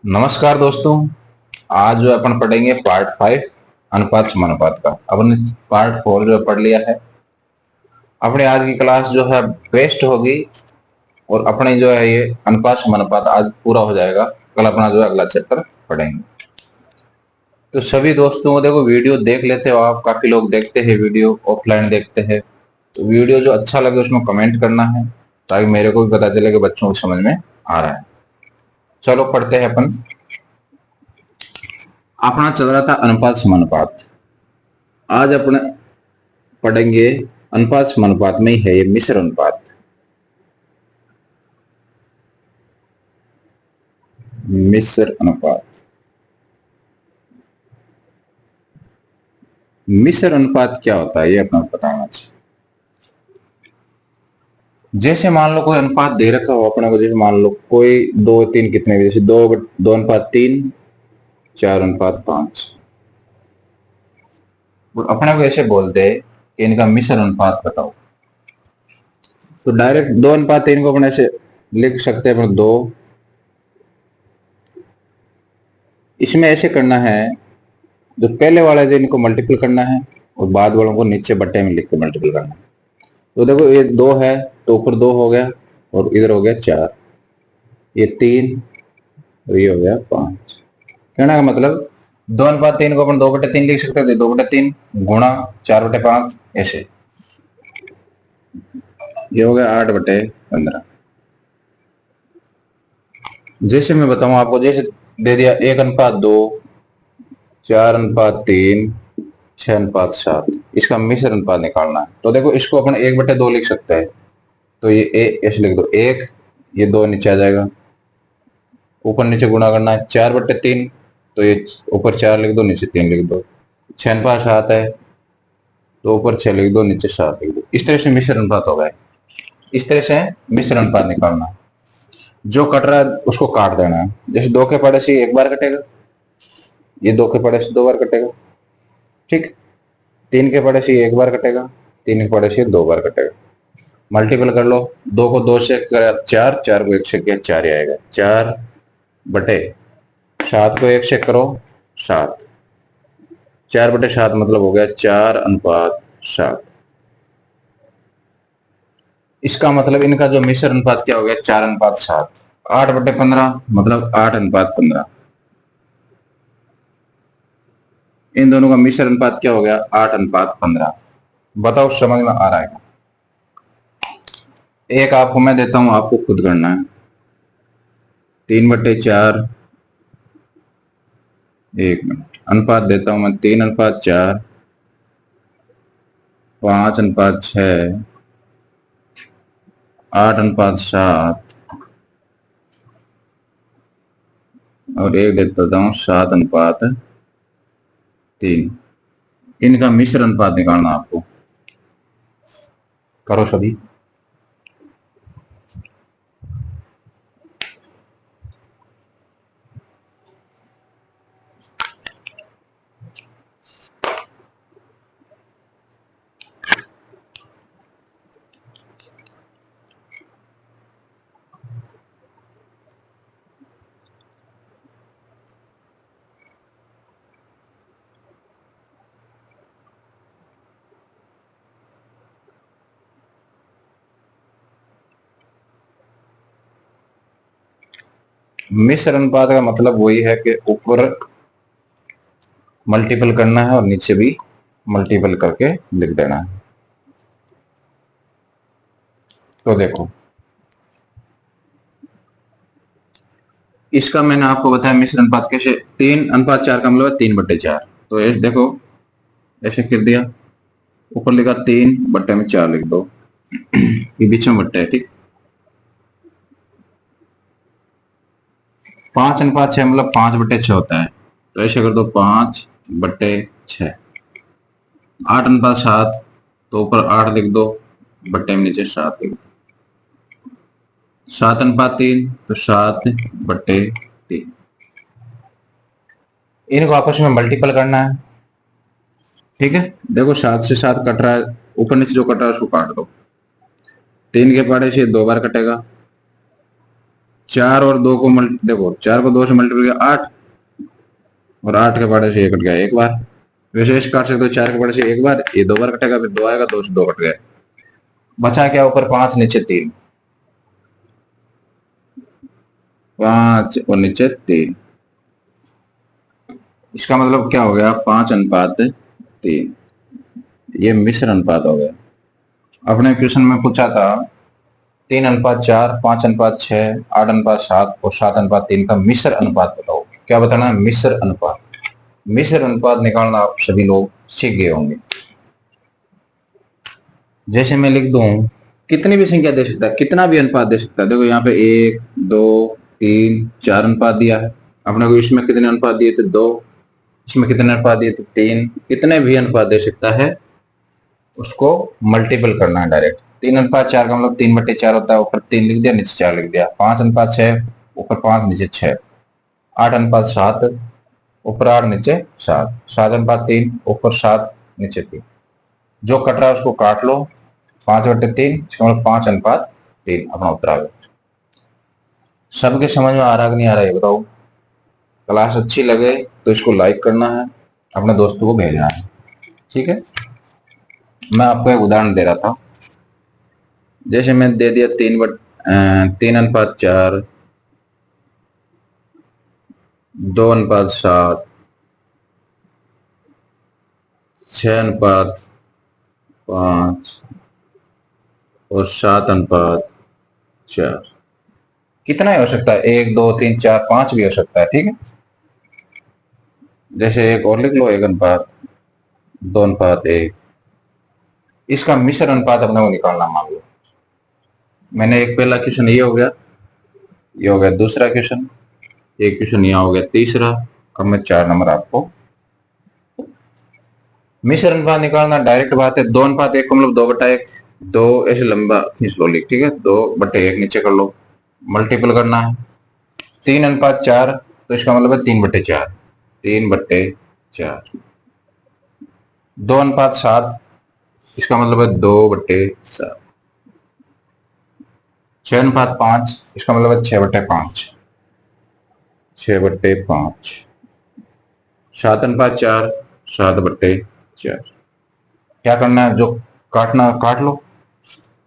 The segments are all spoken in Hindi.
नमस्कार दोस्तों। आज जो अपन पढ़ेंगे पार्ट 5 अनुपात समानुपात का। अपन पार्ट 4 जो पढ़ लिया है। अपनी आज की क्लास जो है बेस्ट होगी और अपने जो है ये अनुपात समानुपात आज पूरा हो जाएगा। कल अपना जो है अगला चैप्टर पढ़ेंगे। तो सभी दोस्तों को देखो, वीडियो देख लेते हो आप। काफी लोग देखते हैं वीडियो, ऑफलाइन देखते हैं। तो वीडियो जो अच्छा लगे उसमें कमेंट करना है, ताकि मेरे को भी पता चले कि बच्चों को समझ में आ रहा है। चलो पढ़ते हैं अपन। अपना चल रहा था अनुपात समानुपात। आज अपने पढ़ेंगे अनुपात समानुपात में ही है ये मिश्र अनुपात। मिश्र अनुपात। मिश्र अनुपात क्या होता है ये अपना बताना चाहिए। जैसे मान लो कोई अनुपात दे रखा हो अपने को, जैसे मान लो कोई 2 3 कितने भी, जैसे 2:3, 4:5, और अपने को ऐसे बोल दे कि इनका मिश्र अनुपात बताओ, तो डायरेक्ट 2:3 को अपने ऐसे लिख सकते हैं। अपने 2 इसमें ऐसे करना है, जो पहले वाला है इनको मल्टीपल करना है और बाद वालों को नीचे बट्टे में लिख के मल्टीपल करना है। तो देखो ये 2 है तो ऊपर 2 हो गया और इधर हो गया 4, ये 3 और ये हो गया 5। कहना का मतलब 2:3 को अपन 2/3 लिख सकते थे। 2/3 गुणा 4/5 ऐसे, ये हो गया 8/15। जैसे मैं बताऊं आपको, जैसे दे दिया 1:2, 4:3, 6:7, इसका मिश्र अनुपात निकालना है। तो देखो इसको अपन 1/2 लिख सकते हैं। तो ये ऐसे लिख दो 1, ये 2 नीचे आ जाएगा, ऊपर नीचे गुणा करना है। 4/3 तो ये ऊपर 4 लिख दो, नीचे 3 लिख दो। 6:7 है तो ऊपर 6 लिख दो, नीचे 7 लिख दो। इस तरह से मिश्र अनुपात होगा। इस तरह से मिश्र अनुपात निकालना है। जो कट रहा है उसको काट देना है। जैसे 2 के पड़ोसी एक बार कटेगा, ये 2 के पड़ोसी 2 बार कटेगा, ठीक। 3 के पड़ोसी एक बार कटेगा, 3 के पड़ोसी 2 बार कटेगा। मल्टीपल कर लो, 2 को 2 से करा 4, 4 को 1 से किया 4 ही आएगा। 4/7 को 1 से करो 7, 4/7 मतलब हो गया 4:7। इसका मतलब इनका जो मिश्र अनुपात क्या हो गया, 4:7। 8/15 मतलब 8:15। इन दोनों का मिश्र अनुपात क्या हो गया, 8:15। बताओ समझ में आ रहा है? एक आपको मैं देता हूं, आपको खुद करना है। 3/4, 1 मिनट, अनुपात देता हूं मैं। 3:4, 5:6, 8:7 और एक देता हूं 7:3। इनका मिश्र अनुपात निकालना आपको। करो सभी। मिश्र अनुपात का मतलब वही है कि ऊपर मल्टीपल करना है और नीचे भी मल्टीपल करके लिख देना है। तो देखो, इसका मैंने आपको बताया मिश्र अनुपात कैसे। 3:4 का मतलब 3/4। तो ये देखो ऐसे कर दिया, ऊपर लिखा 3/4 लिख दो, ये बीच में बट्टा है, ठीक। 5:6 मतलब 5/6 होता है, तो ऐसे कर दो 5/6। 8:7 तो ऊपर 8 लिख दो, बट्टे में नीचे 7 लिख दो। 7:3 तो 7/3। इनको आपस में मल्टीपल करना है, ठीक है। देखो 7 से 7 कट रहा है, ऊपर नीचे जो कट रहा है उसको काट दो। 3 के पड़े से 2 बार कटेगा, 4 और 2 को देखो 4 को 2 से मल्टीप्लाई किया 8, और 8 के पहाड़े से ये कट गया एक बार। वैसे इस काट सकते हो 4 के पहाड़े से एक बार, ये 2 बार कटेगा, फिर 2 आएगा, 2 से 2 कट गया। बचा क्या, ऊपर 5 नीचे 3, 5 और नीचे 3। इसका मतलब क्या हो गया, 5:3। ये मिश्र अनुपात हो गया। अपने क्वेश्चन में पूछा था 3:4, 5:6, 8:7 और 7:3 का मिश्र अनुपात बताओ। क्या बताना है, मिश्र अनुपात। मिश्र अनुपात निकालना आप सभी लोग सीख गए होंगे। जैसे मैं लिख दूं, कितनी भी संख्या दे सकता है, कितना भी अनुपात दे सकता है। देखो यहाँ पे 1, 2, 3, 4 अनुपात दिया है अपने को। इसमें कितने अनुपात दिए थे, 2। इसमें कितने अनुपात दिए थे, 3। कितने भी अनुपात दे सकता है, उसको मल्टीपल करना है डायरेक्ट। 3:4 का मतलब 3/4 होता है, ऊपर 3 लिख दिया, नीचे 4 लिख दिया। 5:6, ऊपर 5 नीचे 6। 8:7, ऊपर 8 नीचे 7। 7:3, ऊपर 7 नीचे 3। जो कट रहा है उसको काट लो, 5/3, इसका मतलब 5:3 अपना उत्तर आ गया। सबके समझ में आ रहा कि नहीं आ रहा है बताओ। क्लास अच्छी लगे तो इसको लाइक करना है, अपने दोस्तों को भेजना है, ठीक है। मैं आपको एक उदाहरण दे रहा था। जैसे मैं दे दिया 3:4, 2:7, 6:5 और 7:4। कितना ही हो सकता है, 1, 2, 3, 4, 5 भी हो सकता है, ठीक है। जैसे एक और लिख लो, 1:2, 1। इसका मिश्र अनुपात अपने को निकालना, मान लो मैंने एक पहला क्वेश्चन ये हो गया, ये हो गया दूसरा क्वेश्चन, एक क्वेश्चन यहाँ हो गया तीसरा। अब मैं 4 नंबर आपको मिश्र अनुपात निकालना डायरेक्ट बात है। 2:1 का मतलब 2/1, 2 ऐसे लंबा खींच लो लिख, ठीक है। 2/1 नीचे कर लो, मल्टीपल करना है। 3:4 तो इसका मतलब है 3/4, 3/4। 2:7 इसका मतलब है 2/7। 6:5 इसका मतलब है 6/5, 6/5। 7:4, 7/4। क्या करना है, जो काटना काट लो।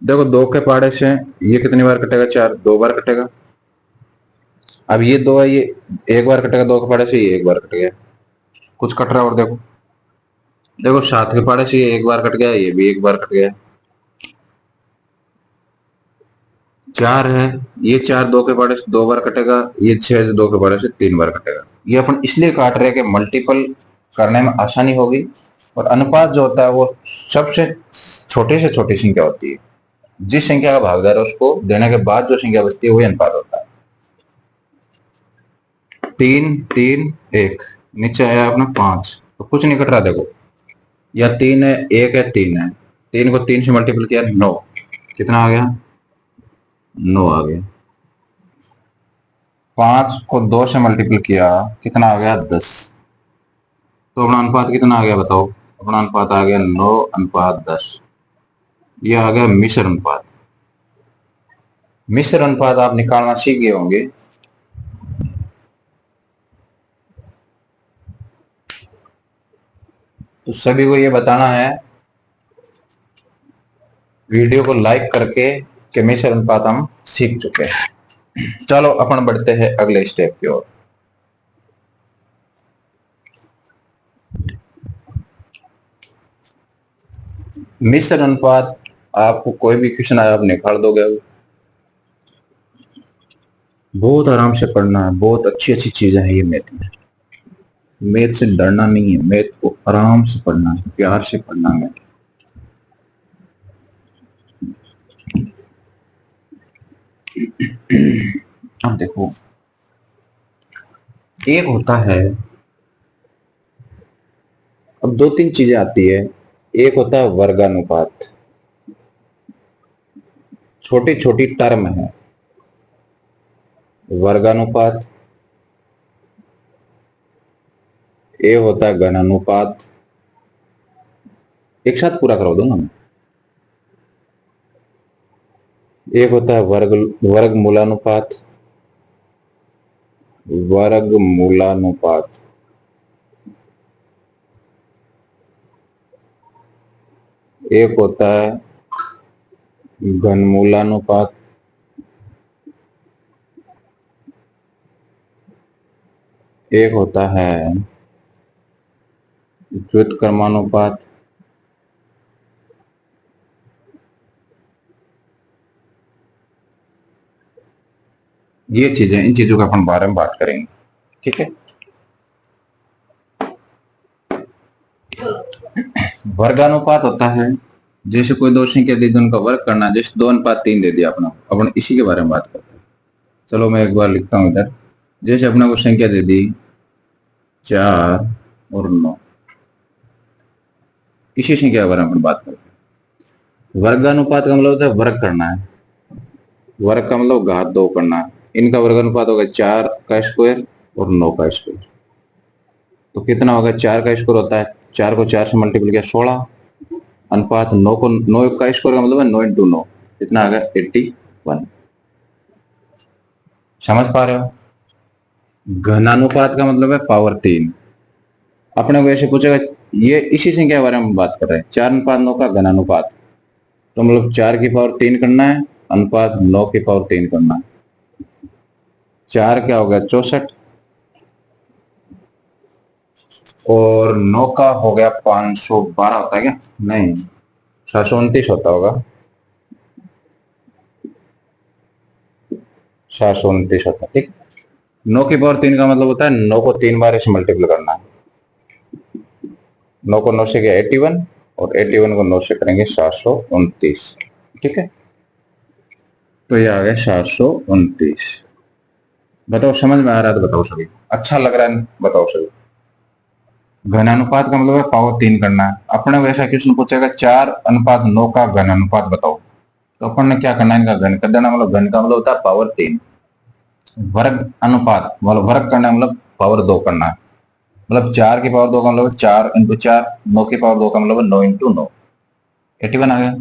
देखो 2 के पहाड़े से ये कितनी बार कटेगा, 4, 2 बार कटेगा। अब ये 2 है, ये एक बार कटेगा। 2 के पहाड़े से ये एक बार कट गया, कुछ कट रहा है। और देखो देखो 7 के पहाड़े से ये एक बार कट गया, ये भी एक बार कट गया। 4 है, ये 4 2 के पहाड़े से 2 बार कटेगा। ये 6 से 2 के पहाड़े से 3 बार कटेगा। ये अपन इसलिए काट रहे हैं कि मल्टीपल करने में आसानी होगी। और अनुपात जो होता है वो सबसे छोटे से छोटी संख्या होती है। जिस संख्या का भागीदार है उसको देने के बाद जो संख्या बचती है वही अनुपात होता है। 3, 3, 1, नीचे आया अपना 5, तो कुछ नहीं कट रहा। देखो या 3 है, 1 है, 3 है। 3 को 3 से मल्टीपल किया, 9। कितना आ गया, 9 आ गया। 5 को 2 से मल्टीपल किया, कितना आ गया, 10। तो अपना अनुपात कितना आ गया बताओ। अपना अनुपात आ गया 9:10। ये आ गया मिश्र अनुपात। मिश्र अनुपात आप निकालना सीख गए होंगे। तो सभी को ये बताना है वीडियो को लाइक करके कि मिश्र अनुपात हम सीख चुके हैं। चलो अपन बढ़ते हैं अगले स्टेप की ओर। मिश्र अनुपात आपको कोई भी क्वेश्चन आया आप निकाल दोगे। बहुत आराम से पढ़ना है, बहुत अच्छी अच्छी चीजें हैं ये मैथ में। मैथ से डरना नहीं है, मैथ को आराम से पढ़ना है, प्यार से पढ़ना है। अब देखो, एक होता है, अब 2-3 चीजें आती है। एक होता है वर्गानुपात, छोटी छोटी टर्म है। वर्गानुपात, ए होता है घनानुपात। एक साथ पूरा करो दूंगा मैं। एक होता है वर्गमूलानुपात, वर्गमूलानुपात। एक होता है घनमूलानुपात, एक होता है व्युत्क्रमानुपात, ये चीजें, इन चीजों का अपन बारे में बात करेंगे। ठीक है। वर्गानुपात होता है जैसे कोई दो संख्या दे दी उनका वर्ग करना, जैसे 2:3 दे दिया अपना, अपन इसी के बारे में बात करते हैं। चलो मैं एक बार लिखता हूं इधर। जैसे अपने को संख्या दे दी 4 और 9, इसी संख्या के बारे में अपन बात करते हैं। वर्गानुपात का मतलब होता है वर्ग करना है, वर्ग का मतलब घात 2 करना है। इनका वर्गानुपात होगा 4 का स्क्वायर और 9 का स्क्वायर। तो कितना होगा? 4 का स्क्वायर होता है, 4 को 4 से मल्टीप्लाई किया 16, अनुपात 9 को 9 का स्क्वायर का मतलब है 9 इंटू 9, कितना आ गया? 81। समझ पा रहे हो? घनानुपात का मतलब है पावर 3। अपने को ऐसे पूछेगा, ये इसी संख्या के बारे में बात कर रहे हैं, 4:9 का घनानुपात, तो मतलब 4 की पावर 3 करना है, अनुपात 9 की पावर 3 करना है। 4 क्या हो गया? 64, और 9 का हो गया 512 होता है क्या? नहीं, 729 होता होगा, 729 होता है। ठीक। 9 की पावर 3 का मतलब होता है 9 को 3 बार इसे मल्टीप्लाई करना है। 9 को 9 से गया 81, और 81 को 9 से करेंगे 729। ठीक है, तो ये आ गया 729। बताओ, समझ में आ रहा है तो बताओ सभी, अच्छा लग रहा है बताओ सभी। घनानुपात का मतलब है पावर 3 करना है। अपने को ऐसा क्वेश्चन पूछेगा 4:9 का घनानुपात बताओ, तो अपन ने क्या करना है? इनका घन कर देना, मतलब घन का मतलब होता है पावर 3। वर्ग अनुपात मतलब वर्ग करना मतलब पावर 2 करना है, मतलब 4 की पावर 2 का मतलब 4 इंटू 4, 9 की पावर 2 का मतलब 9 इंटू 9, 81 आ गया।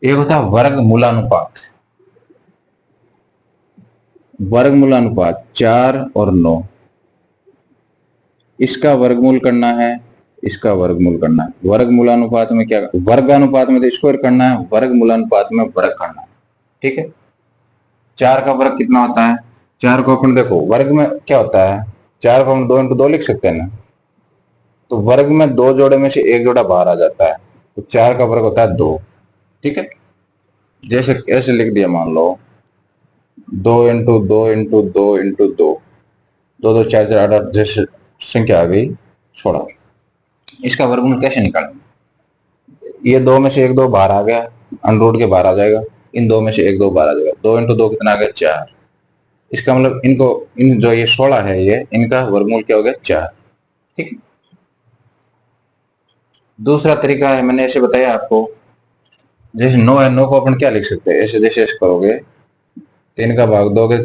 एक होता है वर्गमूलानुपात। वर्गमूलानुपात 4 और 9, इसका वर्गमूल करना है, इसका वर्गमूल करना है। वर्गमूलानुपात में क्या? वर्गानुपात में तो स्क्वायर करना है, वर्गमूलानुपात में वर्ग करना है। ठीक है। 4 का वर्ग कितना होता है? 4 को अपन देखो वर्ग में क्या होता है, 4 को हम 2 इंटू 2 लिख सकते हैं ना, तो वर्ग में 2 जोड़े में से एक जोड़ा बाहर आ जाता है, तो 4 का वर्ग होता है 2। ठीक है। जैसे ऐसे लिख दिया, मान लो 2 इंटू 2 इंटू 2 इंटू 2, 2 2 4 4 8 8, जैसे संख्या आ गई 16। इसका वर्गमूल कैसे निकालेंगे? ये 2 में से एक 2 बाहर आ गया, अंडर के बाहर आ जाएगा, इन 2 में से एक 2 बाहर आ जाएगा, 2 इंटू 2 कितना आ गया? 4। इसका मतलब इनको, इन जो ये 16 है, ये इनका वर्गमूल क्या हो गया? 4। ठीक है। दूसरा तरीका है, मैंने ऐसे बताया आपको, जैसे 9 है, 9 को अपन क्या लिख सकते हैं? ऐसे जैसे ऐसे करोगे, 3 का भाग दोगे,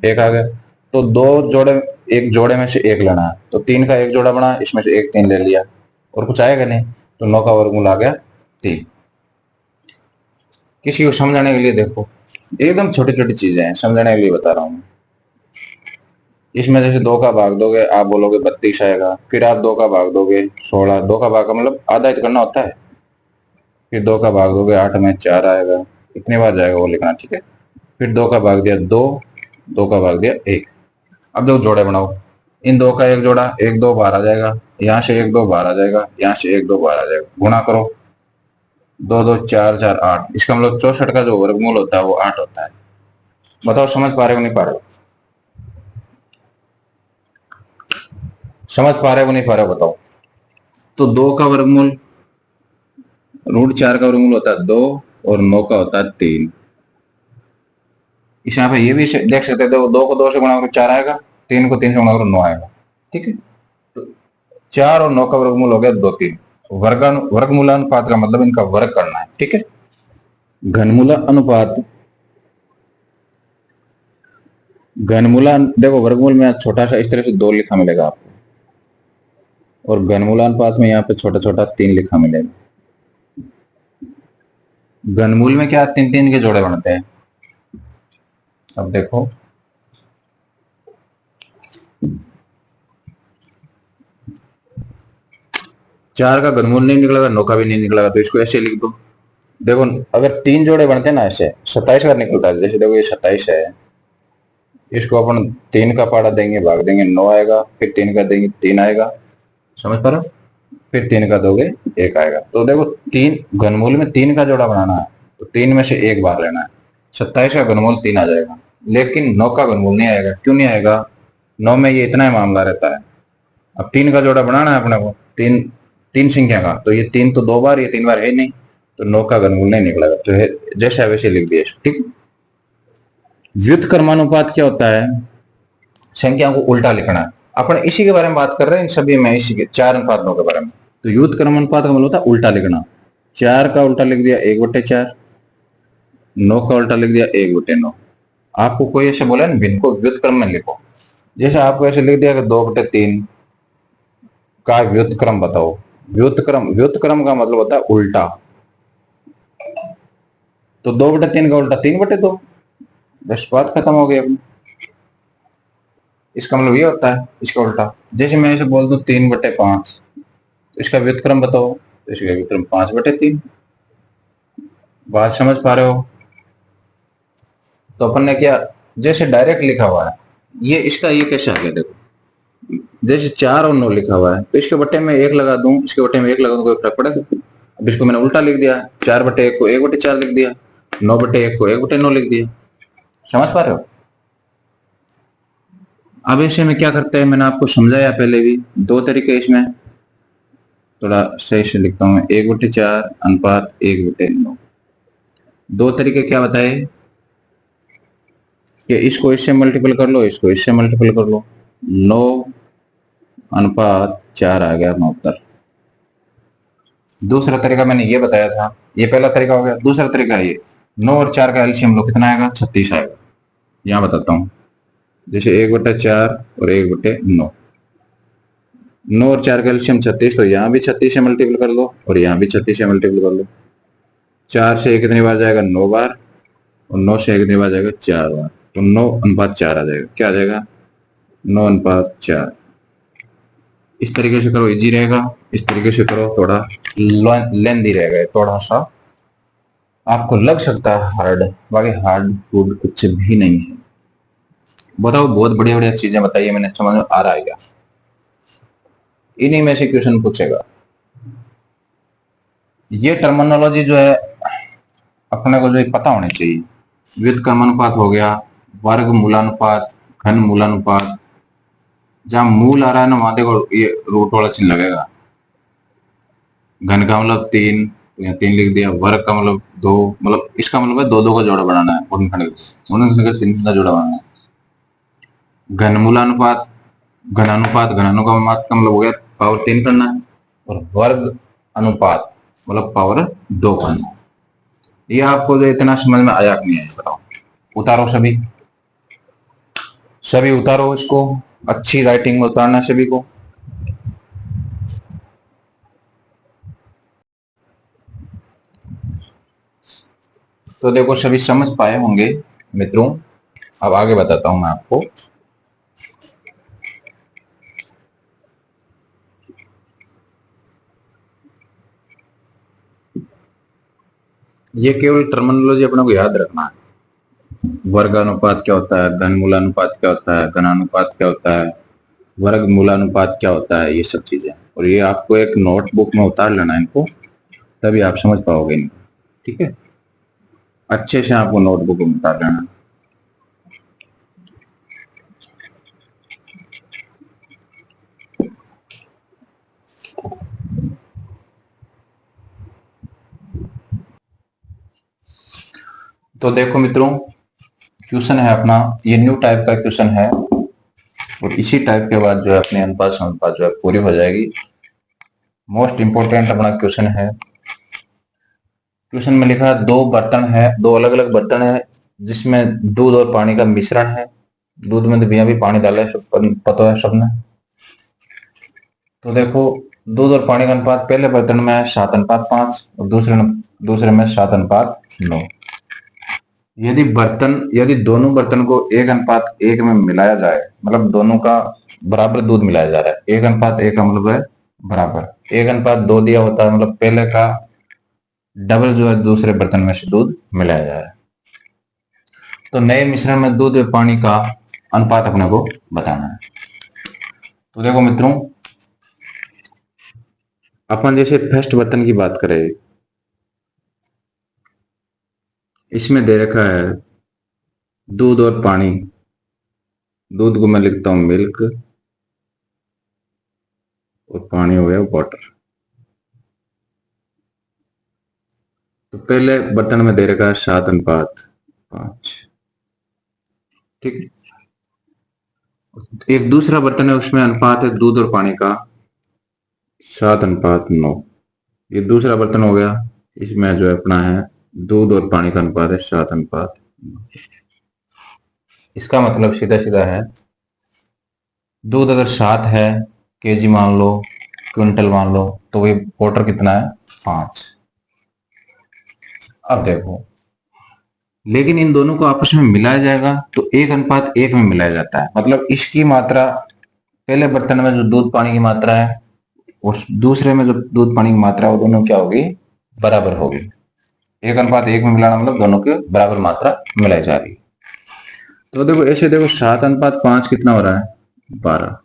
एक आ गया, तो दो जोड़े, एक जोड़े में से एक लेना है, तो 3 का एक जोड़ा बना, इसमें से एक 3 ले लिया, और कुछ आएगा नहीं, तो 9 का वर्गमूल आ गया 3। किसी को समझाने के लिए देखो, एकदम छोटी छोटी चीजें हैं, समझाने के लिए बता रहा हूं। इसमें जैसे 2 का भाग दोगे, आप बोलोगे 32 आएगा, फिर आप 2 का भाग दोगे 16, 2 का भाग का मतलब आधा ही तो करना होता है, फिर 2 का भाग दोगे 8 में 4 आएगा, कितनी बार जाएगा वो लिखना। ठीक है। फिर 2 का भाग दिया 2, 2 का भाग दिया 1। अब दो जोड़े बनाओ, इन 2 का एक जोड़ा, एक 2 बाहर आ जाएगा, यहाँ से एक 2 बाहर आ जाएगा, यहाँ से एक 2 बाहर आ जाएगा, गुणा करो, 2 2 4 4 8, इसका मतलब 64 का जो वर्गमूल होता है वो 8 होता है। बताओ समझ पा रहे हो नहीं पा रहे हो? समझ पा रहे हो नहीं पा रहे हो बताओ? तो 2 का वर्गमूल, √4 का वर्गमूल होता है 2, और 9 का होता है 3। इस यहाँ पे ये भी देख सकते थे, 2 को 2 से गुणा करो 4 आएगा, 3 को 3 से गुणा करो 9 आएगा। ठीक है। तो 4 और 9 का वर्गमूल हो गया 2 3। वर्गमूलानुपात का मतलब इनका वर्ग करना है। ठीक है। घनमूला अनुपात, घनमूला देखो, वर्गमूल में छोटा सा इस तरह से 2 लिखा मिलेगा आपको, और घनमूलानुपात में यहाँ पे छोटा छोटा 3 लिखा मिलेगा। घनमूल में क्या 3 3 के जोड़े बनते हैं? अब देखो, चार का घनमूल नहीं निकलेगा, 9 का भी नहीं निकलेगा, तो इसको ऐसे लिख दो। देखो अगर 3 जोड़े बनते हैं ना ऐसे, 27 का निकलता है। जैसे देखो ये 27 है, इसको अपन 3 का पाड़ा देंगे, भाग देंगे, 9 आएगा, फिर 3 का देंगे, 3 आएगा, समझ पा रहे हो? फिर 3 का दोगे, 1 आएगा। तो देखो 3 घनमूल में 3 का जोड़ा बनाना है, तो 3 में से 1 बार लेना है। 27 का घनमूल 3 आ जाएगा, लेकिन 9 का घनमूल नहीं आएगा। क्यों नहीं आएगा? 9 में ये इतना ही मामला रहता है। अब 3 का जोड़ा बनाना है अपने को, तीन तीन संख्या का, तो ये 3 तो 2 बार, ये 3 बार है नहीं, तो 9 का घनमूल नहीं निकलेगा। तो जैसे वैसे लिख दिया, ठीक। व्युत्क्रमानुपात क्या होता है? संख्याओं को उल्टा लिखना है। अपन इसी के बारे में बात कर रहे हैं, इन सभी में इसी के 4 अनुपात 9 के बारे में। तो व्युत्क्रमानुपात का मतलब होता है उल्टा लिखना। 4 का उल्टा लिख दिया 1/4, 9 का उल्टा लिख दिया 1/9। आपको कोई ऐसे बोला ना भिन्न को व्युत्क्रम में लिखो, जैसे आपको ऐसे लिख दिया कि 2/3 का व्युत्क्रम बताओ। व्युत्क्रम का मतलब होता है उल्टा। तो 2/3 का उल्टा 3/2, बस बात खत्म हो गई अपनी। इसका मतलब ये होता है इसका उल्टा। जैसे मैं ऐसे बोल दूं 3/5, तो इसका व्युत्क्रम बताओ, तो इसका व्युत्क्रम 5/3। बात समझ पा रहे हो? तो अपन ने क्या, जैसे डायरेक्ट लिखा हुआ है, ये इसका ये कैसे आ गया देखो। जैसे 4 और 9 लिखा हुआ है, तो इसके बट्टे में 1 लगा दूं, इसके बट्टे में 1 लगा दूं, कोई फर्क पड़ेगा? अब इसको मैंने उल्टा लिख दिया, 4/1 को 1/4 लिख दिया, 9/1 को 1/9 लिख दिया। समझ पा रहे हो? अब ऐसे में क्या करते हैं, मैंने आपको समझाया पहले भी, 2 तरीके इसमें। थोड़ा सही से लिखता हूँ मैं, 1/4 अनुपात 1/9। 2 तरीके क्या बताए कि इसको इससे मल्टीपल कर लो, इसको इससे मल्टीपल कर लो, 9/4 आ गया 69। दूसरा तरीका मैंने ये बताया था, ये पहला तरीका हो गया। दूसरा तरीका ये, 9 और 4 का एलसीएम लो, कितना आएगा? 36 आएगा। यहां बताता हूं, जैसे 1/4 और 1/9, 9 और 4 का एलसीएम 36, तो यहाँ भी 36 से मल्टीपल कर लो और यहाँ भी 36 से मल्टीपल कर लो। 4 से कितनी बार जाएगा? 9 बार, और 9 से कितनी बार जाएगा? 4 बार, तो 9/4 आ जाएगा। क्या आ जाएगा? 9/4। इस तरीके से करो, इजी रहेगा। इस तरीके से करो, थोड़ा लेंदी रहेगा, थोड़ा सा आपको लग सकता है हार्ड, बाकी हार्ड फूड कुछ भी नहीं है। बताओ, बहुत बढ़िया बढ़िया चीजें बताइए, मैंने समझ में आ रहा है क्या? इन्हीं में से क्वेश्चन पूछेगा। ये टर्मिनोलॉजी जो है अपने को जो पता होनी चाहिए। व्युत्क्रमानुपात हो गया, वर्ग मूलानुपात, घन मूलानुपात। जहां मूल आ रहा है ना, वहां देखो ये रूट वाला चिन्ह लगेगा। घन का मतलब 3, यहाँ 3 लिख दिया। वर्ग का मतलब 2, मतलब इसका मतलब है 2 2 का जोड़ा बनाना है, गुणनखंड का 3 का जोड़ा बनाना है। घन मूलानुपात, घनानुपात, घनानुपात का मतलब हो गया पावर 3 करना है। और वर्ग अनुपात मतलब पावर 2 करना है। ये आपको जो इतना समझ में आया कि नहीं आया बताओ? उतारो सभी, सभी उतारो इसको, अच्छी राइटिंग में उतारना सभी को। तो देखो सभी समझ पाए होंगे मित्रों। अब आगे बताता हूं मैं आपको। ये केवल टर्मिनोलॉजी अपने को याद रखना है। वर्गानुपात क्या होता है, घन मूलानुपात क्या होता है, घनानुपात क्या होता है, वर्ग मूलानुपात क्या होता है, ये सब चीजें। और ये आपको एक नोटबुक में उतार लेना है इनको, तभी आप समझ पाओगे इनको। ठीक है, अच्छे से आपको नोटबुक में उतार लेना है। तो देखो मित्रों, क्वेश्चन है अपना, ये न्यू टाइप का क्वेश्चन है, और इसी टाइप के बाद जो है अपने अनुपात समानुपात जो है पूरी हो जाएगी। मोस्ट इंपोर्टेंट अपना क्वेश्चन है। क्वेश्चन में लिखा है दो बर्तन है, दो अलग अलग बर्तन है, जिसमें दूध और पानी का मिश्रण है। दूध में तो भैया भी पानी डाला है, सब पता है सबने। तो देखो, दूध और पानी का अनुपात पहले बर्तन में है 7:5 और दूसरे में 7:9। यदि दोनों बर्तन को 1:1 में मिलाया जाए, मतलब दोनों का बराबर दूध मिलाया जा रहा है, 1:1 का मतलब है बराबर। 1:2 दिया होता है मतलब पहले का डबल जो है दूसरे बर्तन में से दूध मिलाया जा रहा है। तो नए मिश्रण में दूध और पानी का अनुपात अपने को बताना है। तो देखो मित्रों, अपन जैसे फर्स्ट बर्तन की बात करें, इसमें दे रखा है दूध और पानी। दूध को मैं लिखता हूं मिल्क और पानी हो गया वाटर। तो पहले बर्तन में दे रखा है 7:5। ठीक। एक दूसरा बर्तन है, उसमें अनुपात है दूध और पानी का 7:9। ये दूसरा बर्तन हो गया, इसमें जो है अपना है दूध और पानी का अनुपात है 7:9। इसका मतलब सीधा सीधा है, दूध अगर 7 है केजी मान लो, क्विंटल मान लो, तो ये वाटर कितना है 5। अब देखो, लेकिन इन दोनों को आपस में मिलाया जाएगा तो 1:1 में मिलाया जाता है। मतलब इसकी मात्रा पहले बर्तन में जो दूध पानी की मात्रा है और दूसरे में जो दूध पानी की मात्रा है वो दोनों क्या होगी, बराबर होगी। 1:1 में मिलाना मतलब दोनों के बराबर मात्रा मिलाई जा रही है। तो देखो ऐसे, देखो 7:5 कितना हो रहा है 12।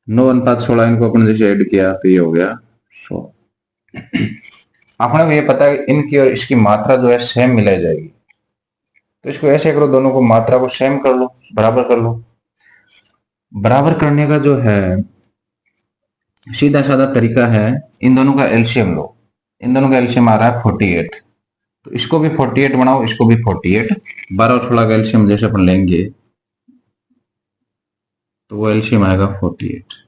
9:16 इनको अपन जैसे ऐड किया तो ये हो गया 16। अपने को ये पता है इनकी और इसकी मात्रा जो है सेम मिलाई जाएगी। तो इसको ऐसे करो, दोनों को मात्रा को सेम कर लो, बराबर कर लो। बराबर करने का जो है सीधा साधा तरीका है, इन दोनों का एलसीएम लो। इन दोनों का एलसीएम आ रहा है 48। तो इसको भी 48 बनाओ, इसको भी 48। 12 और 16 का एलसीएम जैसे अपन लेंगे तो वो एलसीएम आएगा 48।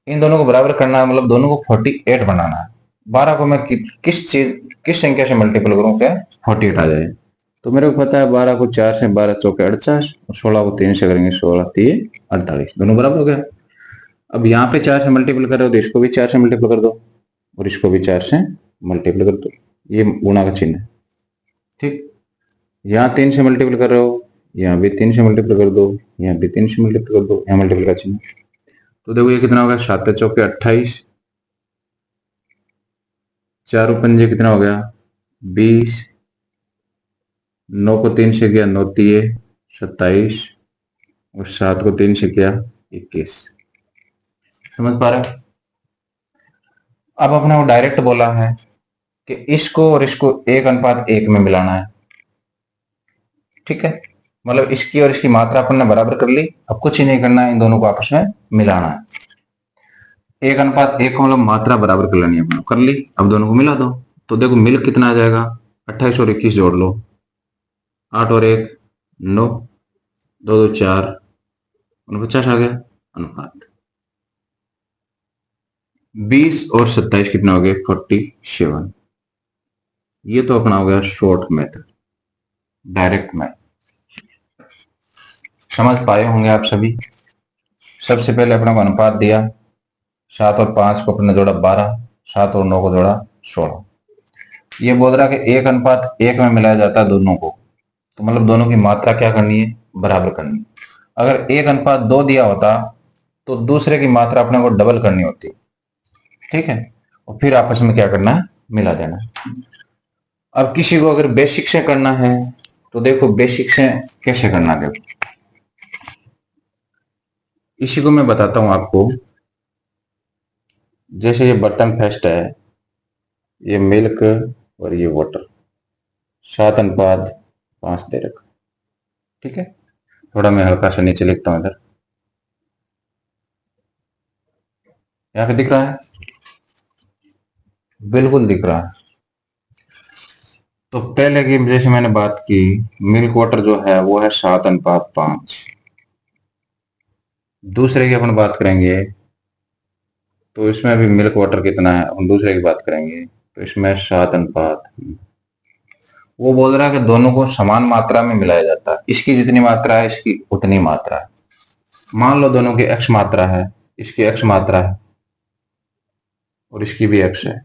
इन दोनों को बराबर करना है, मतलब दोनों को 48 बनाना है। 12 को मैं किस संख्या से मल्टीपल करूं क्या 48 आ जाए। तो मेरे को पता है 12 को 4 से, 12 चौके 48, और 16 को 3 से करेंगे, 16 3 48, दोनों बराबर हो गया। अब यहाँ पे 4 से मल्टीपल कर रहे हो तो इसको भी 4 से मल्टीपल कर दो और इसको भी 4 से मल्टीपल कर दो, ये गुणा का चिन्ह है। ठीक। यहाँ 3 से मल्टीपल कर रहे हो, यहाँ भी 3 से मल्टीपल कर दो, यहाँ भी 3 से मल्टीपल कर दो, यहाँ मल्टीपल का चिन्ह। तो देखो ये कितना होगा, 7 चौके 28, 4 पंजे कितना हो गया 20, 9 को 3 से किया 9 तिये 27, और 7 को 3 से किया 21। समझ पा रहे हो। अब अपने को डायरेक्ट बोला है कि इसको और इसको 1:1 में मिलाना है। ठीक है, मतलब इसकी और इसकी मात्रा अपन ने बराबर कर ली। अब कुछ ही नहीं करना है, इन दोनों को आपस में मिलाना है। 1:1 को मतलब मात्रा बराबर कर लेनी है अपन कर ली। अब दोनों को मिला दो, तो देखो मिल कितना आ जाएगा, 28 और 21 जोड़ लो, 8 और 1 9, 2 2 4, 49 आ गया अनुपात। 20 और 27 कितना हो गया 47। ये तो अपना हो गया शॉर्ट मेथड, डायरेक्ट मेथड। समझ पाए होंगे आप सभी। सबसे पहले अपने को अनुपात दिया, 7 और 5 को अपने जोड़ा 12, 7 और 9 को जोड़ा 16। ये बोल रहा है कि 1:1 में मिलाया जाता है दोनों को, तो मतलब दोनों की मात्रा क्या करनी है, बराबर करनी है। अगर 1:2 दिया होता तो दूसरे की मात्रा अपने को डबल करनी होती। ठीक है, और फिर आपस में क्या करना है, मिला देना। अब किसी को अगर बेसिक से करना है तो देखो बेसिक से कैसे करना, देखो इसी को मैं बताता हूं आपको। जैसे ये बर्तन फर्स्ट है, ये मिल्क और ये वाटर, 7:5 दे रखा। ठीक है, थोड़ा मैं हल्का सा नीचे लिखता हूं इधर, यहाँ पे दिख रहा है, बिल्कुल दिख रहा है। तो पहले की जैसे मैंने बात की, मिल्क वाटर जो है वो है 7:5। दूसरे की अपन बात करेंगे तो इसमें भी मिल्क वाटर कितना है, अपन दूसरे की बात करेंगे तो इसमें 7:5। वो बोल रहा है कि दोनों को समान मात्रा में मिलाया जाता है, इसकी जितनी मात्रा है इसकी उतनी मात्रा है। मान लो दोनों की x मात्रा है, इसकी x मात्रा है, और इसकी भी x है।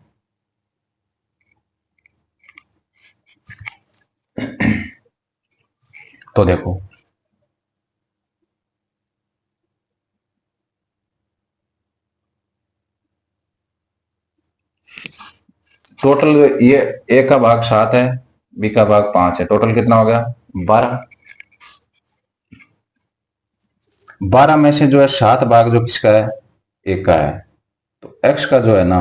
तो देखो टोटल ये a का भाग 7 है, b का भाग 5 है, टोटल कितना हो गया 12। 12 में से जो है 7 भाग जो किसका है, a का है। तो x का जो है ना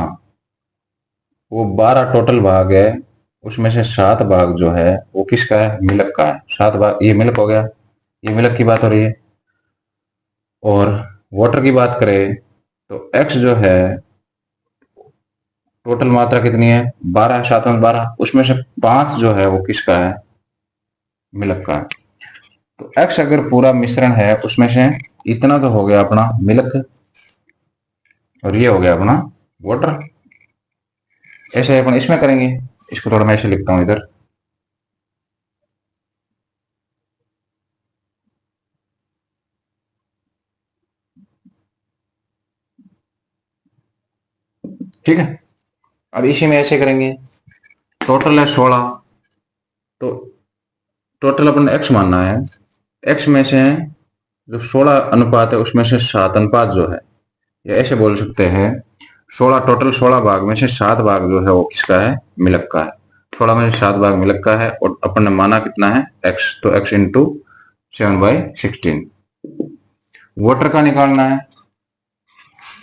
वो 12 टोटल भाग है, उसमें से 7 भाग जो है वो किसका है, मिल्क का है। 7 भाग ये मिल्क हो गया, ये मिल्क की बात हो रही है। और वाटर की बात करें तो x जो है टोटल मात्रा कितनी है 12 है, 7 में 12, उसमें से 5 जो है वो किसका है, मिल्क का है। तो x अगर पूरा मिश्रण है उसमें से इतना तो हो गया अपना मिल्क और ये हो गया अपना वाटर। ऐसे अपन इसमें करेंगे, इसको थोड़ा मैं ऐसे लिखता हूं इधर। ठीक है, अब इसी में ऐसे करेंगे। टोटल है 16, तो टोटल अपन x मानना है। x में से जो 16 अनुपात है उसमें से 7 अनुपात जो है, या ऐसे बोल सकते हैं 16 टोटल 16 भाग में से 7 भाग जो है वो किसका है, मिल्क का है। 16 में से 7 भाग मिल्क का है और अपन ने माना कितना है x, तो x इंटू 7/16। वाटर का निकालना है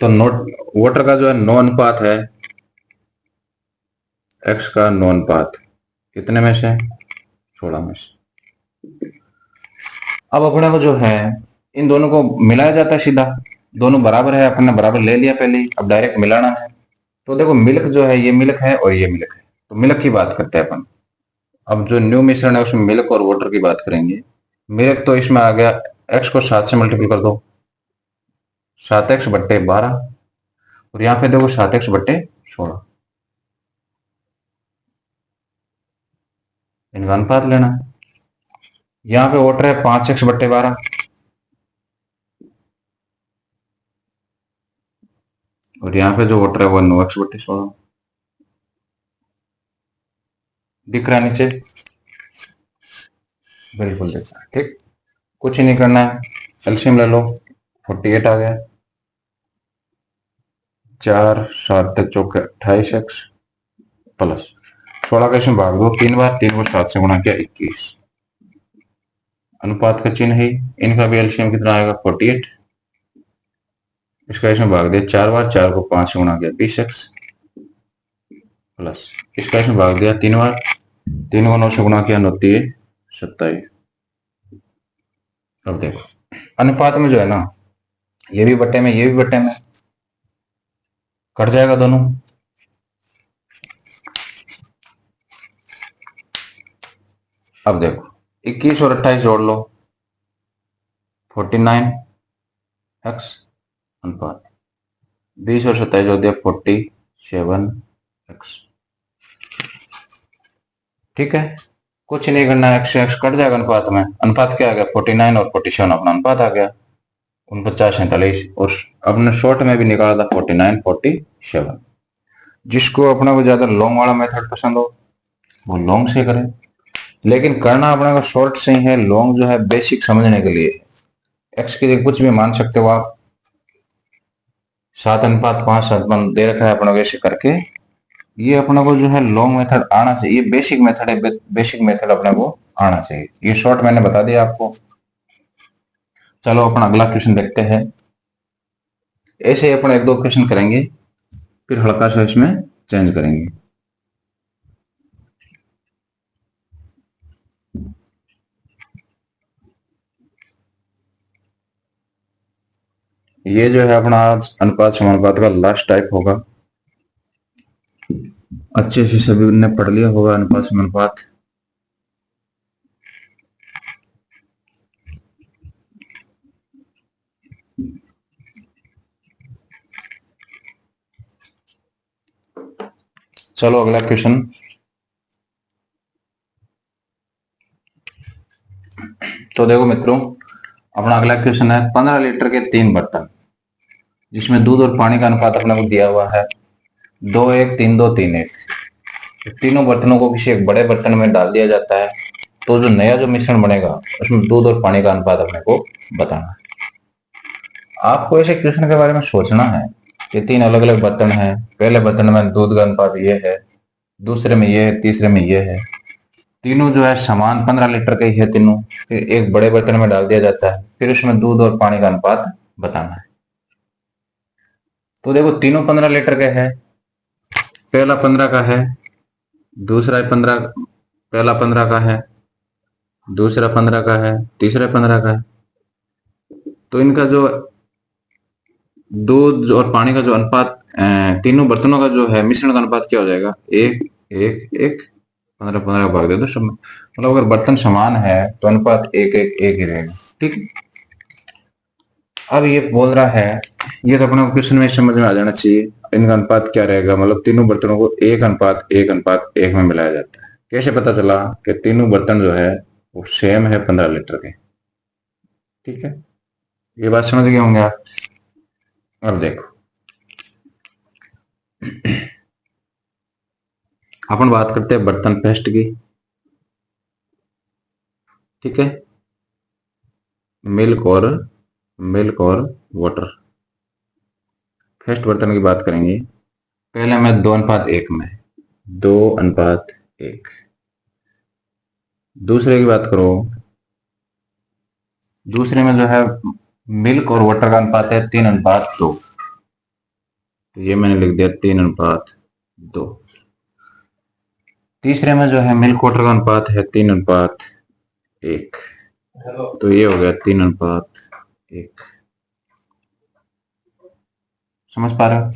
तो नोट वाटर का जो है 9 अनुपात है, x का 9 अनुपात कितने में से 16 में से। अब अपने को जो है इन दोनों को मिलाया जाता है सीधा, दोनों बराबर है, अपन ने बराबर ले लिया पहले ही, अब डायरेक्ट मिलाना है। तो देखो मिल्क जो है ये मिल्क है और ये मिल्क है, तो मिल्क की बात करते हैं अपन। अब जो न्यू मिश्रण है उसमें मिल्क और वाटर की बात करेंगे। मिल्क तो इसमें आ गया, x को 7 से मल्टीपल कर दो, 7x/12, और यहाँ पे देखो 7x/16, इनका अनुपात लेना है। यहाँ पे वाटर है 5x/12, और यहाँ पे जो वाटर है वो 9x/16 दिख रहा है नीचे, बिल्कुल दिख रहा है। ठीक, कुछ ही नहीं करना है, एलसीएम ले लो, 48 आ गया, 4 7 चौके 28x प्लस 16 का इसमें भाग दो 3 बार, 3 को 7 से गुणा किया 21, अनुपात का चिन्ह है, इनका भी एलसीएम कितना आएगा 48। इसका इसमें भाग दिया 4 बार, 4 को 5 से गुणा किया 20x प्लस इसका इसमें भाग दिया 3 बार, 3 को 9 से गुणा किया 9 27। अब देखो अनुपात में जो है ना ये भी बट्टे में ये भी बट्टे में, कट जाएगा दोनों। अब देखो 21 और 28 जोड़ लो, 49x अनुपात, 20 और 27 जोड़ दिया 47x। ठीक है, कुछ नहीं करना है, x से x कट जाएगा अनुपात में। अनुपात क्या आ गया 49 और 47 अपना अनुपात आ गया 49 47, और अपने शॉर्ट में भी निकाला था 49 47। जिसको अपने को ज्यादा लॉन्ग वाला मेथड पसंद हो वो लॉन्ग से करें, लेकिन करना अपने को शॉर्ट से ही है। लॉन्ग जो है बेसिक समझने के लिए, x की जगह कुछ भी मान सकते हो आप, 7:5 7 दे रखा है अपने को, ऐसे करके ये अपने को जो है लॉन्ग मेथड आना चाहिए। ये बेसिक मेथड है, बेसिक मेथड अपने को आना चाहिए। ये शॉर्ट मैंने बता दिया आपको। चलो अपना अगला क्वेश्चन देखते हैं। ऐसे अपन एक दो क्वेश्चन करेंगे फिर हल्का सा इसमें चेंज करेंगे। ये जो है अपना अनुपात समानुपात का लास्ट टाइप होगा, अच्छे से सभी ने पढ़ लिया होगा अनुपात समानुपात। चलो अगला क्वेश्चन। तो देखो मित्रों अपना अगला क्वेश्चन है 15 लीटर के 3 बर्तन जिसमें दूध और पानी का अनुपात अपने को दिया हुआ है 2 1 3 2 3 1, तीनों बर्तनों को किसी एक बड़े बर्तन में डाल दिया जाता है। तो जो नया जो मिश्रण बनेगा उसमें दूध और पानी का अनुपात अपने को बताना है। आपको ऐसे क्वेश्चन के बारे में सोचना है कि 3 अलग अलग बर्तन हैं, पहले बर्तन में दूध का अनुपात ये है, दूसरे में ये है, तीसरे में ये है। तीनों जो है समान 15 लीटर के ही है तीनों। फिर एक बड़े बर्तन में डाल दिया जाता है, फिर उसमें दूध और पानी का अनुपात बताना है। तो देखो तीनों 15 लीटर के है, पहला 15 का है, दूसरा 15, पहला 15 का है, दूसरा 15 का है, तीसरा 15 का है। तो इनका जो दूध और पानी का जो अनुपात, तीनों बर्तनों का जो है मिश्रण का अनुपात क्या हो जाएगा? 1 1 1, 15 15 भाग दे दो सब में। मतलब अगर बर्तन समान है तो अनुपात 1 1 1 ही रहेगा। ठीक है, अब ये बोल रहा है, ये तो अपने क्वेश्चन में समझ में आ जाना चाहिए इनका अनुपात क्या रहेगा। मतलब तीनों बर्तनों को 1 अनुपात 1 में मिलाया जाता है। कैसे पता चला कि तीनों बर्तन जो है वो सेम है 15 लीटर के? ठीक है, ये बात समझ गए होंगे आप। अब देखो अपन बात करते हैं बर्तन पेस्ट की। ठीक है, मिल्क और वाटर, फर्स्ट बर्तन की बात करेंगे। पहले मैं 2 अनुपात 1 में, 2 अनुपात 1। दूसरे की बात करो, दूसरे में जो है मिल्क और वाटर का अनुपात है 3 अनुपात 2। तो ये मैंने लिख दिया 3 अनुपात 2। तीसरे में जो है मिल्क वाटर का अनुपात है 3 अनुपात 1। तो ये हो गया 3 अनुपात 1। समझ पा रहे हो?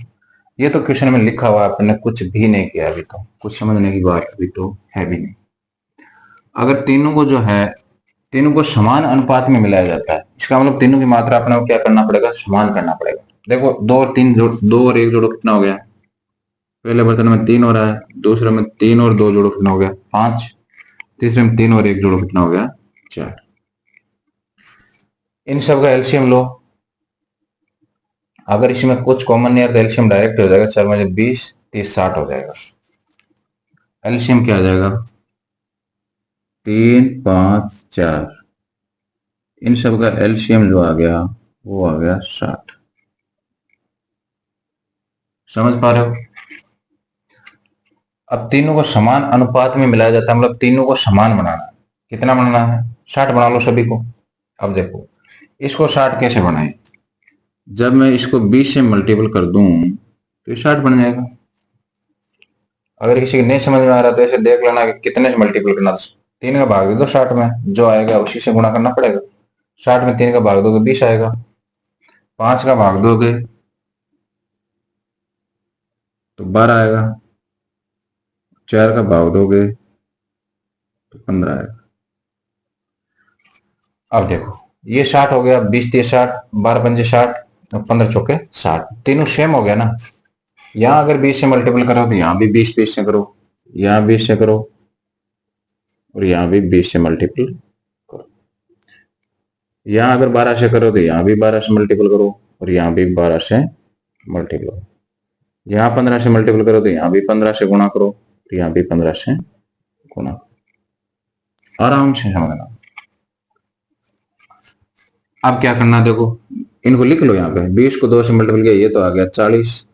ये तो क्वेश्चन में लिखा हुआ है, आपने कुछ भी नहीं किया अभी, तो कुछ समझने की बात अभी तो है भी नहीं। अगर तीनों को जो है, तीनों को समान अनुपात में मिलाया जाता है, इसका मतलब तीनों की मात्रा अपने को क्या करना पड़ेगा? समान करना पड़ेगा। देखो 2 और 3 जोड़, 2 और 1 जोड़ो कितना हो गया? पहले बर्तन में 3 हो रहा है, दूसरे में 3 और 2 जोड़ो कितना हो गया? 5। तीसरे में 3 और 1 जोड़ो कितना हो गया? 4। इन सब का एलसीएम लो। अगर इसमें कुछ कॉमन नहीं है तो एलसीएम डायरेक्ट हो जाएगा। 4 में 20, 30, 60 हो जाएगा। एलसीएम क्या आ जाएगा? 3 5 4। इन सब का एलसीएम जो आ गया वो आ गया 60। समझ पा रहे हो? अब तीनों को समान अनुपात में मिलाया जाता है, मतलब तीनों को समान बनाना है। कितना बनाना है? 60 बना लो सभी को। अब देखो इसको 60 कैसे बनाए? जब मैं इसको 20 से मल्टीपल कर दूं तो ये 60 बन जाएगा। अगर किसी को नहीं समझ में आ रहा तो ऐसे देख लेना कि कितने से मल्टीपल करना। 3 का भाग दे दो 60 में, जो आएगा उसी से गुणा करना पड़ेगा। 60 में 3 का भाग दोगे 20 आएगा। 5 का भाग दोगे तो 12 आएगा। 4 का भाग दोगे तो 15 आएगा। अब देखो ये 60 हो गया, 20 3 60, 12 पंजे 60, 15 चौके 60, तीनों सेम हो गया ना। यहां अगर 20 से मल्टीपल करो तो यहां भी 20 से करो, यहां 20 से करो, और यहां भी 20 से मल्टीपल करो। यहां अगर 12 से करो तो यहां भी 12 से मल्टीपल करो, और यहां भी 12 से मल्टीपल करो। यहां 15 से मल्टीपल करो तो यहां भी 15 से गुणा करो, तो यहां भी 15 से गुणा करो। आराम से समझना। अब क्या करना, देखो इनको लिख लो। यहाँ पे 20 को 2 से मल्टीपल किया ये तो आ गया 40,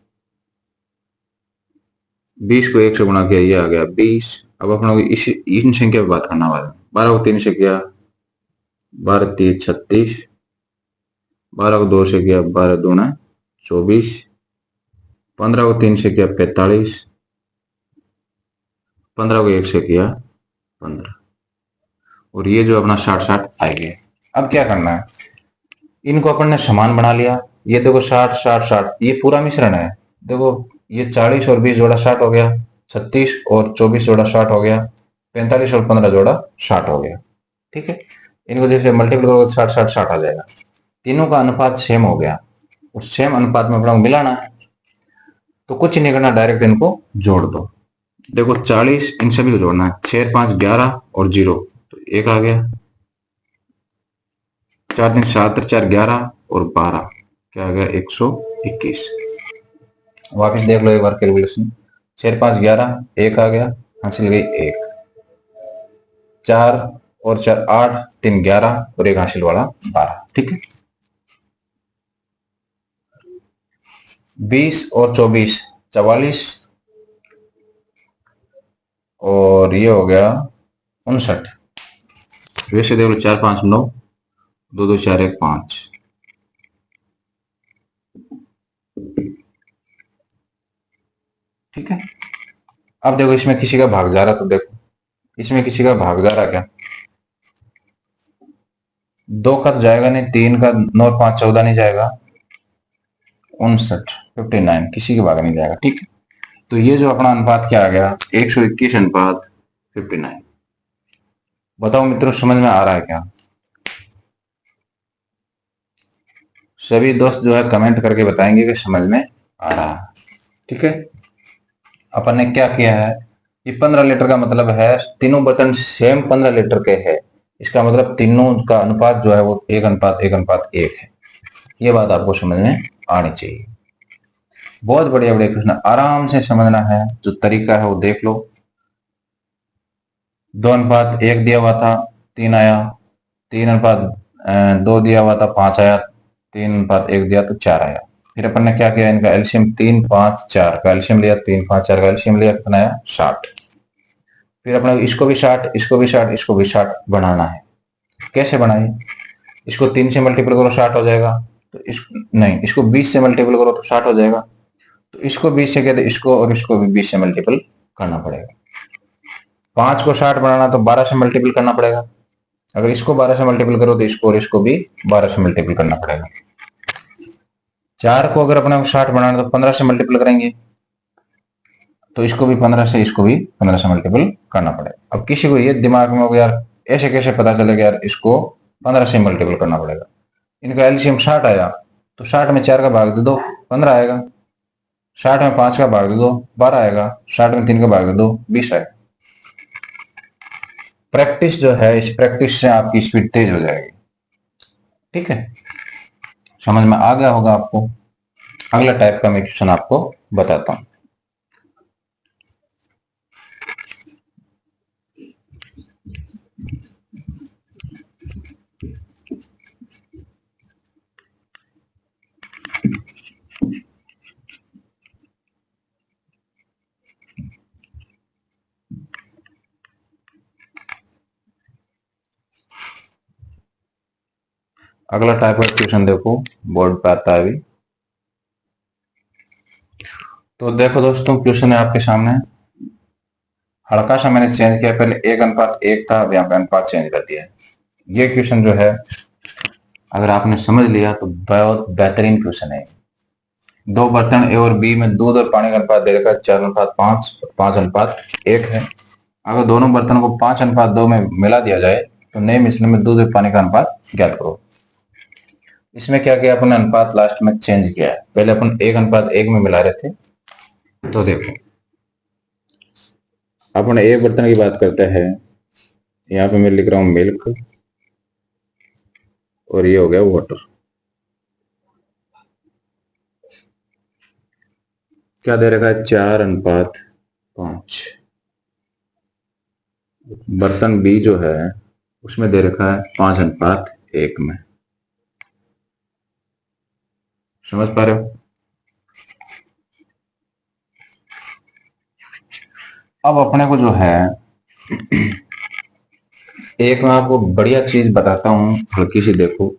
20 को 1 से गुणा किया ये आ गया 20। अब अपना इन संख्या पे बात करना वाला। 12 को 3 से किया 12 3 36, 12 को 2 से किया 12 दूना 24, 15 को 3 से किया 45, 15 को 1 से किया 15, और ये जो अपना 60 60 आएगी। अब क्या करना है, इनको अपन ने समान बना लिया। ये देखो 60 60 60 ये पूरा मिश्रण है। देखो ये 40 और 20 जोड़ा 60 हो गया, 36 और 24 जोड़ा 60 हो गया, 45 और 15 जोड़ा 60 हो गया। ठीक है, इनको जैसे मल्टीपल करोगे 60 60 60 आ जाएगा। तीनों का अनुपात सेम हो गया, उस सेम अनुपात में अपना मिलाना है। तो कुछ नहीं करना, डायरेक्ट इनको जोड़ दो। देखो 40 इन सभी को जोड़ना है, 6 5 11 और 0 तो 1 आ गया। 4 3 7 4 11 और 12 क्या आ गया 121। वापस देख लो एक बार कैलकुलेशन। 4 5 11, एक आ गया, हासिल गई एक। 4 और 4 8, 3 11 और एक हासिल वाला 12। ठीक है। 20 और 24 44, और ये हो गया 59। वैसे देख लो 4 5 9, 2 2 4 1 5। ठीक है। अब देखो इसमें किसी का भाग जा रहा, तो देखो इसमें किसी का भाग जा रहा क्या, 2 का तो जाएगा नहीं, 3 का 9 5 14 नहीं जाएगा, 59 59 किसी के भाग नहीं जाएगा। ठीक है। तो ये जो अपना अनुपात क्या आ गया, 121 अनुपात 59। बताओ मित्रों समझ में आ रहा है क्या? सभी दोस्त जो है कमेंट करके बताएंगे कि समझ में आ रहा है। ठीक है। अपन ने क्या किया है, ये 15 लीटर का मतलब है तीनों बर्तन सेम 15 लीटर के हैं। इसका मतलब तीनों का अनुपात जो है वो 1 अनुपात 1 अनुपात 1 है। ये बात आपको समझ में आनी चाहिए। बहुत बढ़िया बढ़िया क्वेश्चन, आराम से समझना है, जो तरीका है वो देख लो। 2 अनुपात 1 दिया हुआ था, 3 आया। 3 अनुपात 2 दिया हुआ था, 5 आया। 3 अनुपात 1 दिया तो 4 आया। फिर अपन ने क्या किया, इनका एल्शियम 3 5 4 का एल्शियम लिया, 3 5 4 का एल्शियम लिया, कितना आया 60। फिर अपने इसको भी 60, इसको भी 60, इसको भी 60 बनाना है। कैसे बनाए, इसको 3 से मल्टीपल करो 60 हो जाएगा, तो इस नहीं, इसको 20 से मल्टीपल करो तो 60 हो जाएगा। तो इसको 20 से कहते, इसको और इसको भी 20 से मल्टीपल करना पड़ेगा। 5 को 60 बनाना तो 12 से मल्टीपल करना पड़ेगा। अगर इसको 12 से मल्टीपल करो तो इसको और इसको भी 12 से मल्टीपल करना पड़ेगा। 4 को अगर अपने 60 बनाना तो 15 से मल्टीपल करेंगे, तो इसको भी 15 से, इसको भी 15 से मल्टीपल करना पड़ेगा। अब किसी को ये दिमाग में हो गया यार ऐसे कैसे पता चलेगा, यार इसको 15 से मल्टीपल करना पड़ेगा। इनका एलसीएम 60 आया, तो 60 में 4 का भाग दे दो, 15 आएगा। 60 में 5 का भाग दे दो, 12 आएगा। 60 में 3 का भाग दे दो, 20 आएगा। प्रैक्टिस जो है, इस प्रैक्टिस से आपकी स्पीड तेज हो जाएगी। ठीक है। समझ में आ गया होगा आपको। अगला टाइप का मैं क्वेश्चन आपको बताता हूं। अगला टाइप का क्वेश्चन देखो, बोर्ड पे आता है अभी। तो देखो दोस्तों, क्वेश्चन है आपके सामने। हल्का सा मैंने चेंज किया, पहले 1 अनुपात 1 था, अब यहाँ पे अनुपात चेंज कर दिया है। ये क्वेश्चन जो है अगर आपने समझ लिया तो बहुत बेहतरीन क्वेश्चन है। 2 बर्तन ए और बी में दूध और पानी का अनुपात दे रखा है 4 अनुपात 5, 5 अनुपात 1 है। अगर दोनों बर्तनों को 5 अनुपात 2 में मिला दिया जाए तो नए मिश्रण में दूध और पानी का अनुपात ज्ञात करो। इसमें क्या किया अपन, अनुपात लास्ट में चेंज किया है। पहले अपन 1 अनुपात 1 में मिला रहे थे। तो देखो अपन एक बर्तन की बात करते हैं, यहाँ पे मैं लिख रहा हूं मिल्क, और ये हो गया वाटर। क्या दे रखा है, 4 अनुपात 5। बर्तन बी जो है उसमें दे रखा है 5 अनुपात 1 में। समझ पा रहे हो? अब अपने को जो है एक मैं आपको बढ़िया चीज बताता हूं, हल्की सी देखो।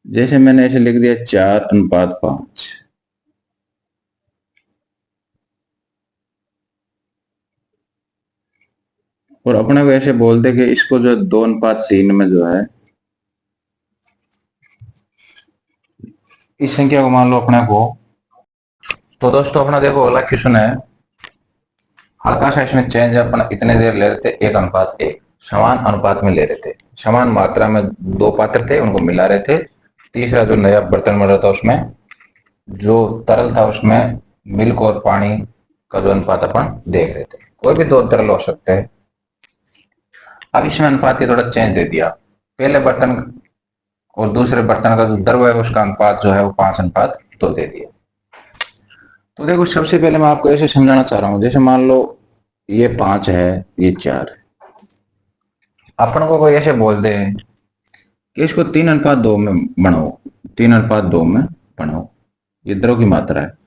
जैसे मैंने ऐसे लिख दिया 4 अनुपात 5, और अपने को ऐसे बोल दे कि इसको जो 2 अनुपात 3 में जो है, इस संख्या को मान लो अपने को। तो दोस्तों अपना देखो अगला क्वेश्चन है, हल्का सा इसमें चेंज है। अपन इतने देर ले रहे थे 1 अनुपात 1, समान अनुपात में ले रहे थे, समान मात्रा में 2 पात्र थे उनको मिला रहे थे। तीसरा जो नया बर्तन बन रहा था उसमें जो तरल था उसमें मिल्क और पानी का जो अनुपात अपन देख रहे थे। कोई भी 2 तरल हो सकते हैं। अब इसमें अनुपात ये थोड़ा चेंज दे दिया। पहले बर्तन और दूसरे बर्तन का जो द्रव है उसका अनुपात जो है वो 5 अनुपात 2 दे दिया। तो देखो सबसे पहले मैं आपको ऐसे समझाना चाह रहा हूं, जैसे मान लो ये 5 है, ये 4 है। अपन को कोई ऐसे बोल दे कि इसको 3:2 में बनाओ, 3:2 में बनाओ, ये द्रव की मात्रा है।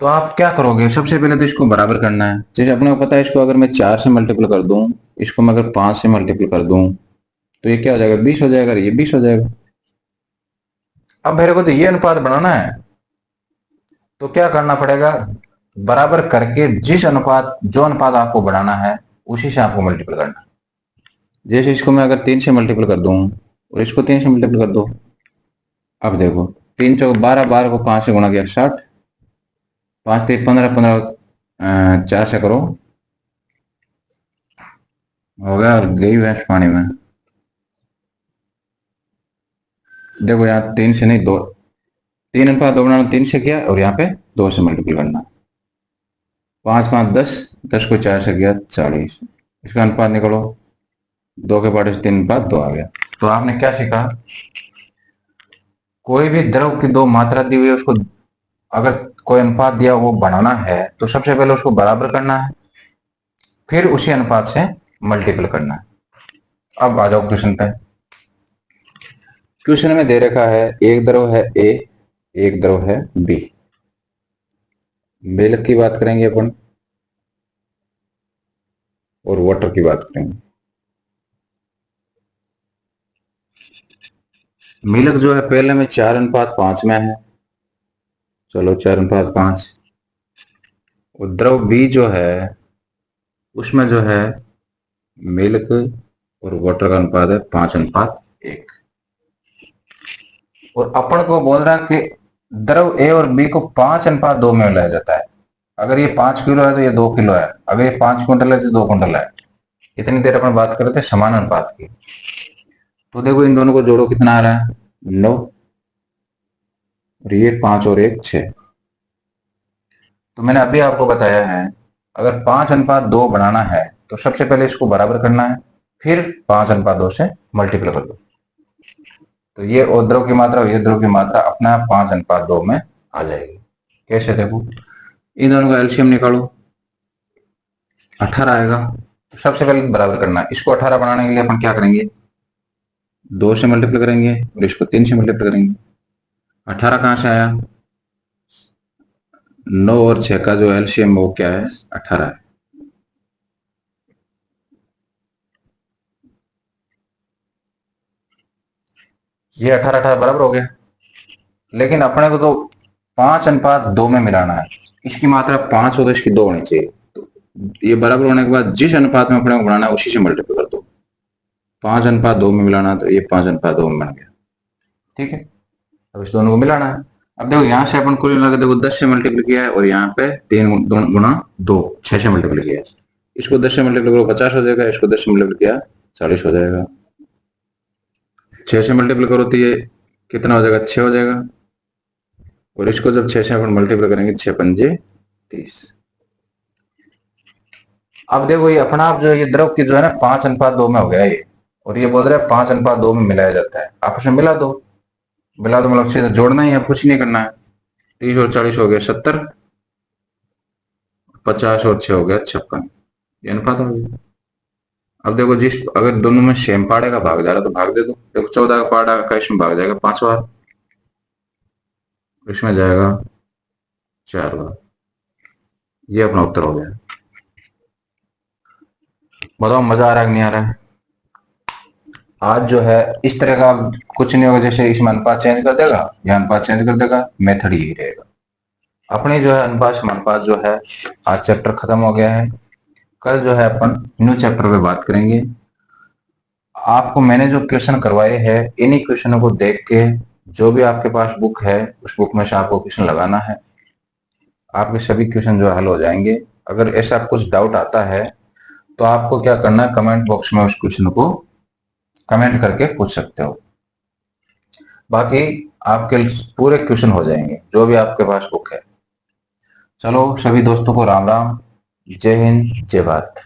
तो आप क्या करोगे, सबसे पहले तो इसको बराबर करना है। जैसे अपने को पता है, इसको अगर मैं 4 से मल्टीपल कर दूं, इसको मैं अगर 5 से मल्टीपल कर दूं, तो ये क्या हो जाएगा, 20 हो जाएगा, ये 20 हो जाएगा। अब मेरे को तो ये अनुपात बनाना है, तो क्या करना पड़ेगा, बराबर करके जिस अनुपात, जो अनुपात आपको बढ़ाना है उसी से आपको मल्टीपल करना है। जैसे इसको मैं अगर 3 से मल्टीपल कर दूं और इसको 3 से मल्टीपल कर दो, अब देखो 3 चौक 12, 12 को 5 से गुणा किया 60, 5 3 15, 15 4 से करो, हो गया, और गई भैंस पानी में। देखो यहाँ 3 से नहीं, 2, 3:2 बनाना, 3 से किया, और यहाँ पे 2 से मल्टीपल करना, 5 5 10, 10 को 4 से किया 40, इसका अनुपात निकलो, 2 के पार्ट 3:2 आ गया। तो आपने क्या सीखा, कोई भी द्रव की दो मात्रा दी हुई है, उसको अगर कोई अनुपात दिया वो बढ़ाना है तो सबसे पहले उसको बराबर करना है, फिर उसी अनुपात से मल्टीपल करना है। अब आ जाओ क्वेश्चन पे। क्वेश्चन में दे रखा है एक द्रव है ए, एक द्रव है बी। मेलक की बात करेंगे अपन और वाटर की बात करेंगे। मेलक जो है पहले में 4:5 में है, चलो 4:5। और द्रव बी जो है उसमें जो है मिल्क और वाटर का अनुपात है 5:1। और अपन को बोल रहा है कि द्रव ए और बी को 5:2 में लाया जाता है। अगर ये 5 किलो है तो ये 2 किलो है, अगर ये 5 क्विंटल है तो 2 क्विंटल है। इतनी देर अपन बात कर रहे थे समान अनुपात की। तो देखो इन दोनों को जोड़ो, कितना आ रहा है, 9, और ये 5 और 1 6। तो मैंने अभी आपको बताया है, अगर 5:2 बनाना है तो सबसे पहले इसको बराबर करना है, फिर 5:2 से मल्टीपल कर दो, तो ये और द्रव की मात्रा और ये द्रव की मात्रा अपने आप 5:2 में आ जाएगी। कैसे, देखो इन दोनों का एलसीएम निकालो, 18 आएगा। तो सबसे पहले बराबर करना है, इसको 18 बनाने के लिए अपन क्या करेंगे, 2 से मल्टीपल करेंगे और इसको 3 से मल्टीपल करेंगे। 18 कहां से आया, 9 और 6 का जो एलसीएम वो क्या है, 18 है। ये 18 18 बराबर हो गया। लेकिन अपने को तो 5:2 में मिलाना है, इसकी मात्रा 5 हो तो इसकी 2 होनी चाहिए। तो ये बराबर होने के बाद जिस अनुपात में अपने को बनाना है उसी से मल्टीपल कर दो। 5:2 में मिलाना, तो ये 5:2 में बन गया। ठीक है, अब इस दोनों को मिलाना है। अब देखो यहाँ से अपन कुल मिला के देखो 10 से मल्टीपल किया है, और यहाँ पे 3 गुणा 2 6 से मल्टीपल किया है। इसको 10 से मल्टीपल करो 50 हो जाएगा, इसको 10 से मल्टीपल किया 40 हो जाएगा। 6 से मल्टीपल करो तो ये कितना हो जाएगा, 6 हो जाएगा। और इसको जब 6 से अपन मल्टीपल करेंगे, 6 पंजे 30। अब देखो ये अपना आप जो ये द्रव की जो है ना 5:2 में हो गया ये, और ये बोल रहा है 5:2 में मिलाया जाता है। आपस में मिला दो, मिला दो मतलब सीधा जोड़ना ही है, कुछ नहीं करना है। 30 और 40 हो गया 70, 50 और 6 हो गया 56, ये अनुपात हो गया। अब देखो जिस अगर दोनों में सेम पाड़े का भाग जा रहा तो भाग दे दो। देखो 14 का पाड़ा का इसमें भाग जाएगा 5 बार, इसमें जाएगा 4 बार। ये अपना उत्तर हो गया। बताओ मजा आ रहा है कि नहीं आ रहा है। आज जो है इस तरह का कुछ नहीं होगा, जैसे इसमें अनुपात चेंज कर देगा या अनुपात चेंज कर देगा, मेथड यही रहेगा। अपने जो है अनुपात समानुपात जो है आज चैप्टर खत्म हो गया है। कल जो है अपन न्यू चैप्टर पे बात करेंगे। आपको मैंने जो क्वेश्चन करवाए हैं इन्हीं क्वेश्चनों को देख के जो भी आपके पास बुक है उस बुक में से आपको क्वेश्चन लगाना है, आपके सभी क्वेश्चन जो हल हो जाएंगे। अगर ऐसा कुछ डाउट आता है तो आपको क्या करना है, कमेंट बॉक्स में उस क्वेश्चन को कमेंट करके पूछ सकते हो। बाकी आपके पूरे क्वेश्चन हो जाएंगे जो भी आपके पास बुक है। चलो सभी दोस्तों को राम राम, जय हिंद, जय भारत।